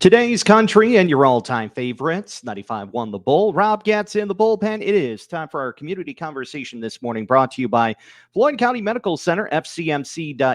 Today's country and your all-time favorites, 95.1 The Bull. Rob Getz in the bullpen. It is time for our community conversation this morning, brought to you by Floyd County Medical Center, fcmc.us.com.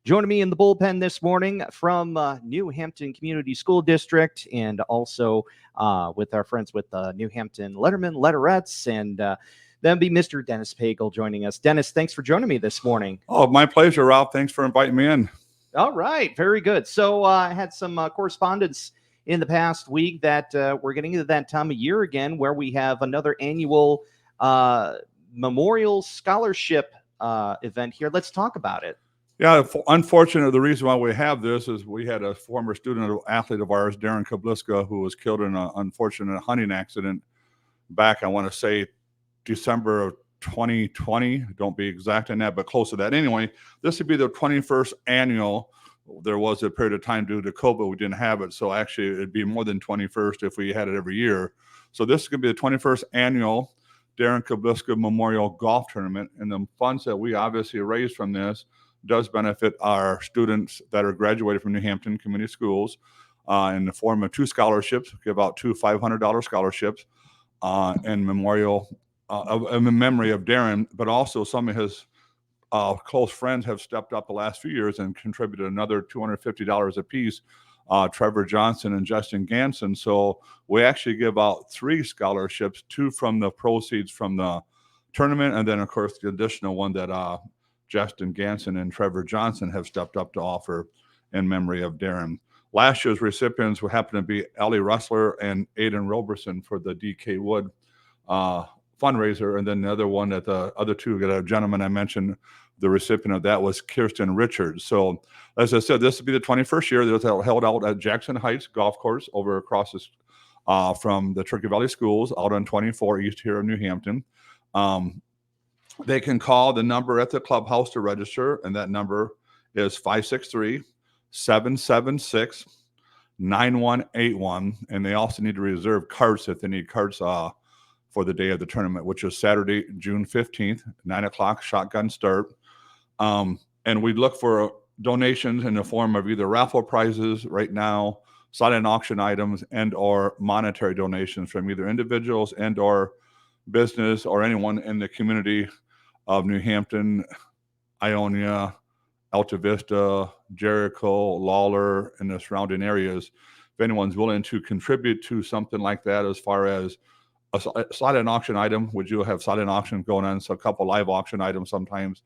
Joining me in the bullpen this morning from New Hampton Community School District, and also with our friends with New Hampton Letterman, Letterettes, and that'd be Mr. Dennis Pagel joining us. Dennis, thanks for joining me this morning. Oh, my pleasure, Rob. Thanks for inviting me in. All right, very good. So I had some correspondence in the past week that we're getting into that time of year again, where we have another annual memorial scholarship event here. Let's talk about it. Yeah, unfortunately, the reason why we have this is we had a former student athlete of ours, Darren Kabliska, who was killed in an unfortunate hunting accident back, I want to say, December of 2020. Don't be exact on that, but close to that. Anyway, this would be the 21st annual. There was a period of time due to COVID we didn't have it, so actually it'd be more than 21st if we had it every year. So this is going to be the 21st annual Darren Kabliska Memorial Golf Tournament, and the funds that we obviously raise from this does benefit our students that are graduated from New Hampton Community Schools in the form of 2 scholarships. We give out 2 $500 scholarships in memorial in memory of Darren, but also some of his close friends have stepped up the last few years and contributed another $250 apiece, Trevor Johnson and Justin Ganson. So we actually give out 3 scholarships, 2 from the proceeds from the tournament, and then, of course, the additional one that Justin Ganson and Trevor Johnson have stepped up to offer in memory of Darren. Last year's recipients would happen to be Ellie Rustler and Aiden Roberson for the DK Wood fundraiser, and then the other one that the other 2, a gentleman I mentioned, the recipient of that was Kirsten Richards. So as I said, this will be the 21st year. That was held out at Jackson Heights Golf Course over across this, from the Turkey Valley Schools out on 24 East here in New Hampton. They can call the number at the clubhouse to register, and that number is 563-776-9181, and they also need to reserve carts if they need carts for the day of the tournament, which is Saturday, June 15th, 9 o'clock, shotgun start. And we look for donations in the form of either raffle prizes right now, silent auction items, and or monetary donations from either individuals and or business or anyone in the community of New Hampton, Ionia, Alta Vista, Jericho, Lawler, and the surrounding areas. If anyone's willing to contribute to something like that, as far as a silent auction item, which you'll have silent auction going on, so a couple live auction items sometimes,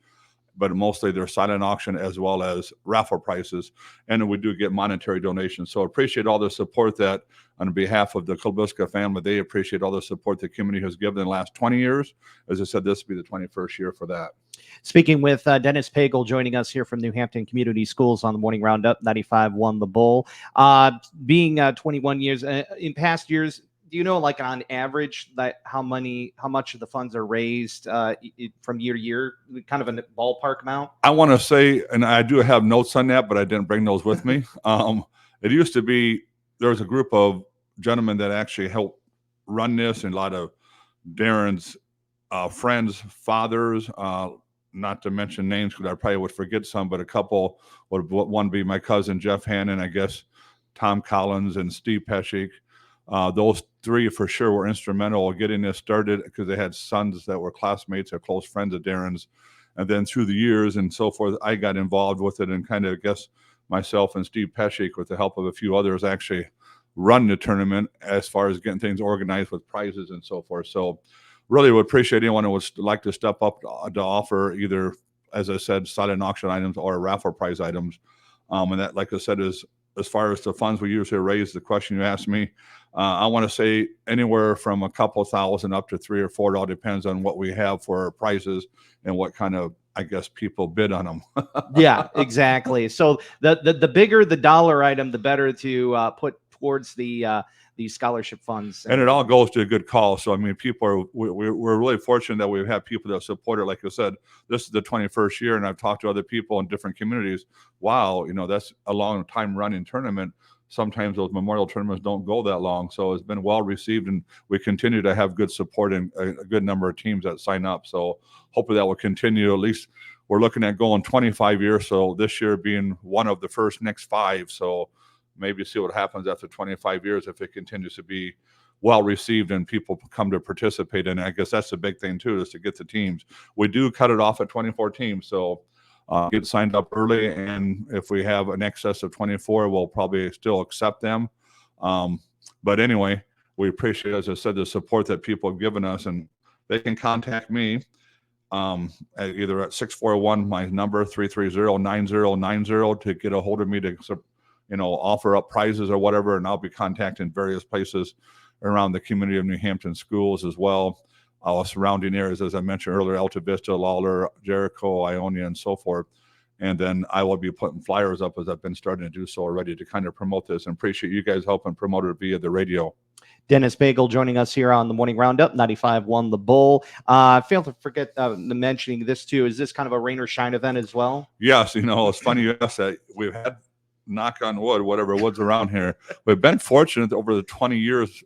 but mostly they're silent auction as well as raffle prices, and we do get monetary donations. So appreciate all the support that, on behalf of the Kabliska family, they appreciate all the support the community has given in the last 20 years. As I said, this will be the 21st year for that. Speaking with Dennis Pagel joining us here from New Hampton Community Schools on the Morning Roundup, 95.1 The Bull. Being 21 years, in past years, do you know, like on average, that how much of the funds are raised from year to year, kind of a ballpark amount? I want to say, and I do have notes on that, but I didn't bring those with me. It used to be, there was a group of gentlemen that actually helped run this, and a lot of Darren's friends, fathers, not to mention names because I probably would forget some, but a couple, one be my cousin Jeff Hannon, I guess Tom Collins and Steve Peschik. Those 3 for sure were instrumental in getting this started, because they had sons that were classmates or close friends of Darren's. And then through the years and so forth, I got involved with it, and kind of, I guess, myself and Steve Peschik, with the help of a few others, actually run the tournament as far as getting things organized with prizes and so forth. So really would appreciate anyone who would like to step up to offer either, as I said, silent auction items or raffle prize items. And that, like I said, is as far as the funds we usually raise, the question you asked me, I want to say anywhere from a couple thousand up to $3 or $4. It all depends on what we have for prizes and what kind of, I guess, people bid on them. Yeah, exactly. So the bigger the dollar item, the better to put towards the scholarship funds. And it all goes to a good cause. So, I mean, people are, we're really fortunate that we have people that support it. Like I said, this is the 21st year, and I've talked to other people in different communities. Wow, that's a long time running tournament. Sometimes those memorial tournaments don't go that long. So it's been well received, and we continue to have good support and a good number of teams that sign up. So hopefully that will continue. At least we're looking at going 25 years. So this year being one of the first next 5. So maybe see what happens after 25 years if it continues to be well received and people come to participate in it. I guess that's the big thing too, is to get the teams. We do cut it off at 24 teams, so get signed up early, and if we have an excess of 24, we'll probably still accept them. But anyway, we appreciate, as I said, the support that people have given us, and they can contact me either at 641, my number 330-9090, to get a hold of me to, offer up prizes or whatever, and I'll be contacting various places around the community of New Hampton schools as well. Surrounding areas, as I mentioned earlier, Alta Vista, Lawler, Jericho, Ionia, and so forth. And then I will be putting flyers up, as I've been starting to do so already, to kind of promote this, and appreciate you guys helping promote it via the radio. Dennis Pagel joining us here on the Morning Roundup, 95.1 The Bull. Failed to forget mentioning this too. Is this kind of a rain or shine event as well? Yes, it's funny you asked that. We've had, knock on wood, whatever wood's around here, we've been fortunate over the 20 years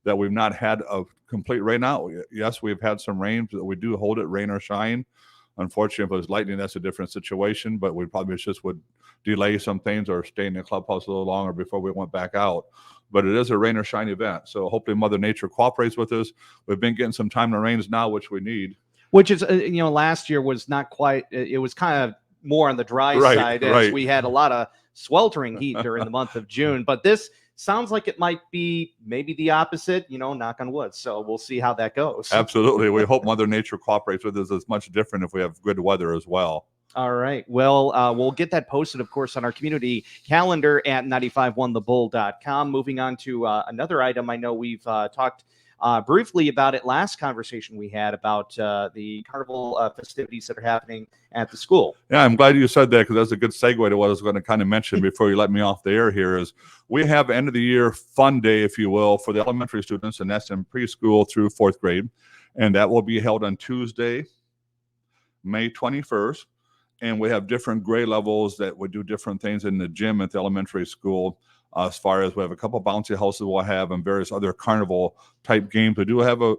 that we've not had a complete rain out. Yes, we've had some rain, but we do hold it rain or shine. Unfortunately, if it was lightning, that's a different situation, but we probably just would delay some things or stay in the clubhouse a little longer before we went back out. But it is a rain or shine event, so hopefully Mother Nature cooperates with us. We've been getting some time to rains now, which we need. Which is, last year was not quite, it was kind of more on the dry side, as we had a lot of sweltering heat during the month of June. But this sounds like it might be maybe the opposite, knock on wood. So we'll see how that goes. Absolutely. We hope Mother Nature cooperates with us. It's much different if we have good weather as well. All right. Well, we'll get that posted, of course, on our community calendar at 951thebull.com. Moving on to another item. I know we've talked briefly about it last conversation we had about the carnival festivities that are happening at the school. Yeah, I'm glad you said that, because that's a good segue to what I was going to kind of mention before you let me off the air here. Is we have end of the year fun day, if you will, for the elementary students, and that's in preschool through 4th grade. And that will be held on Tuesday, May 21st. And we have different grade levels that would do different things in the gym at the elementary school. As far as we have a couple bouncy houses we'll have, and various other carnival type games. We do have a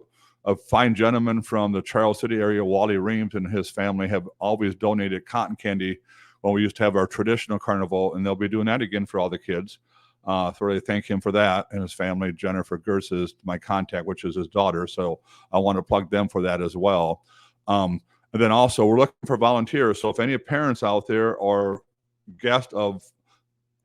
fine gentleman from the Charles City area, Wally Reams, and his family have always donated cotton candy when we used to have our traditional carnival, and they'll be doing that again for all the kids. So really thank him for that, and his family. Jennifer Gertz is my contact, which is his daughter. So I want to plug them for that as well. And then also we're looking for volunteers. So if any parents out there or guests of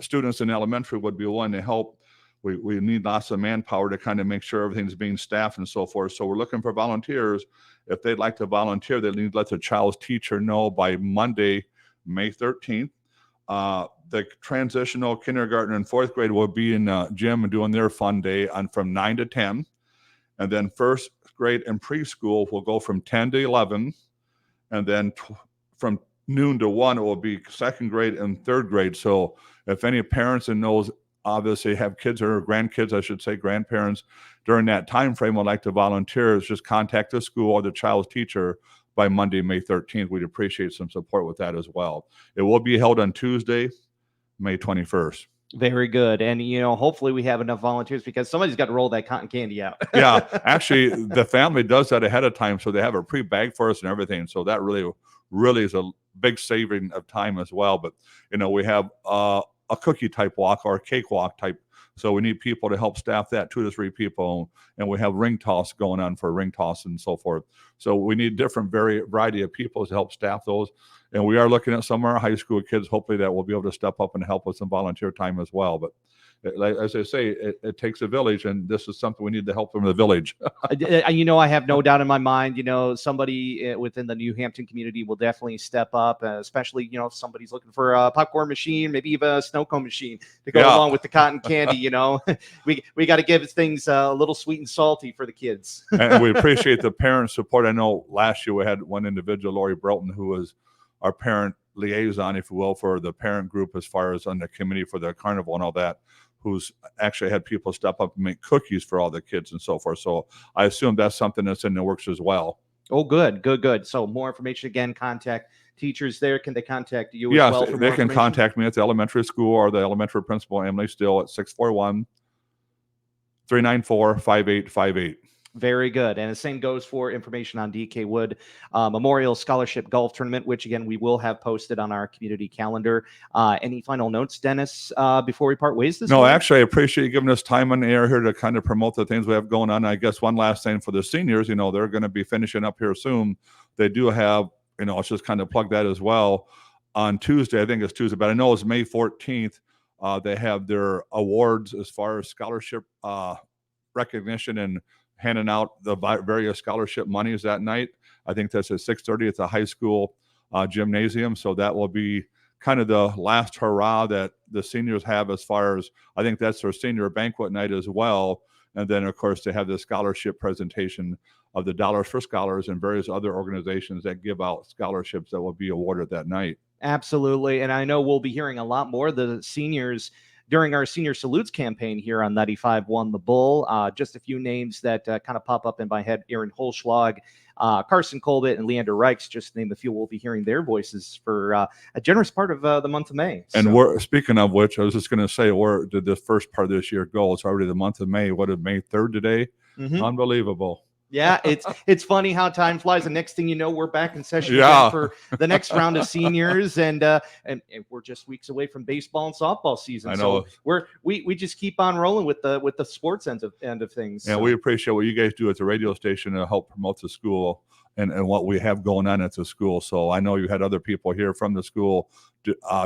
students in elementary would be willing to help, we need lots of manpower to kind of make sure everything's being staffed and so forth. So we're looking for volunteers. If they'd like to volunteer, they need to let the child's teacher know by Monday, May 13th. The transitional kindergarten and 4th grade will be in gym and doing their fun day from 9 to 10. And then 1st grade and preschool will go from 10 to 11. And then from noon to 1, it will be 2nd grade and 3rd grade. So if any parents and those obviously have kids or grandkids, I should say grandparents, during that time frame would like to volunteer, just contact the school or the child's teacher by Monday, May 13th. We'd appreciate some support with that as well. It will be held on Tuesday, May 21st. Very good. And, hopefully we have enough volunteers, because somebody's got to roll that cotton candy out. Yeah, actually, the family does that ahead of time, so they have a pre-bag for us and everything. So that really is a big saving of time as well. But, we have a cookie type walk or a cake walk type. So we need people to help staff that, 2 to 3 people. And we have ring toss going on for ring toss and so forth. So we need different variety of people to help staff those. And we are looking at some of our high school kids, hopefully, that will be able to step up and help with some volunteer time as well. But as I say, it takes a village, and this is something we need to help from the village. I have no doubt in my mind, somebody within the New Hampton community will definitely step up, especially, if somebody's looking for a popcorn machine, maybe even a snow cone machine to go along with the cotton candy. We got to give things a little sweet and salty for the kids. And we appreciate the parent support. I know last year we had one individual, Lori Broughton, who was our parent liaison, if you will, for the parent group as far as on the committee for the carnival and all that, who's actually had people step up and make cookies for all the kids and so forth. So I assume that's something that's in the works as well. Oh, good. So more information, again, contact teachers there. Can they contact you as well? Yes, they can contact me at the elementary school or the elementary principal, Emily Still, at 641-394-5858. Very good. And the same goes for information on DK Wood Memorial Scholarship Golf Tournament, which again, we will have posted on our community calendar. Any final notes, Dennis, before we part ways this No, morning? actually, I appreciate you giving us time on the air here to kind of promote the things we have going on. I guess one last thing for the seniors, they're going to be finishing up here soon. They do have, let's just kind of plug that as well. On Tuesday, I think it's Tuesday, but I know it's May 14th. They have their awards as far as scholarship recognition and handing out the various scholarship monies that night. I think that's at 6:30 at the high school gymnasium. So that will be kind of the last hurrah that the seniors have as far as, I think that's their senior banquet night as well. And then, of course, they have the scholarship presentation of the Dollars for Scholars and various other organizations that give out scholarships that will be awarded that night. Absolutely. And I know we'll be hearing a lot more of the seniors during our Senior Salutes campaign here on 95.1 The Bull. Just a few names that kind of pop up in my head: Aaron Holschlag, Carson Colbert, and Leander Reichs, just to name a few. We'll be hearing their voices for a generous part of the month of May. And we're, speaking of which, I was just going to say, where did the first part of this year go? It's already the month of May. What is May 3rd today? Mm-hmm. Unbelievable. Yeah, it's funny how time flies. The next thing you know, we're back in session again for the next round of seniors, and we're just weeks away from baseball and softball season. I know. So we just keep on rolling with the sports end of things. Yeah, so we appreciate what you guys do at the radio station to help promote the school and what we have going on at the school. So I know you had other people here from the school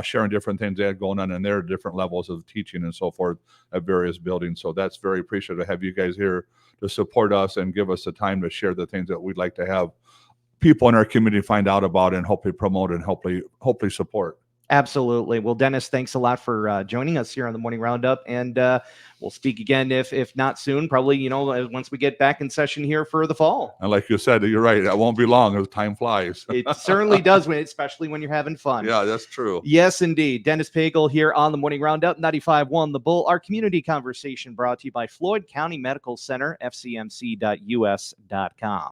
sharing different things they had going on in their different levels of teaching and so forth at various buildings. So that's very appreciative to have you guys here to support us and give us the time to share the things that we'd like to have people in our community find out about and hopefully promote and hopefully support. Absolutely. Well, Dennis, thanks a lot for joining us here on the Morning Roundup, and we'll speak again if not soon, probably once we get back in session here for the fall. And like you said, you're right, that won't be long as time flies. It certainly does, especially when you're having fun. Yeah, that's true. Yes, indeed. Dennis Pagel here on the Morning Roundup, 95.1 The Bull. Our community conversation brought to you by Floyd County Medical Center, fcmc.us.com.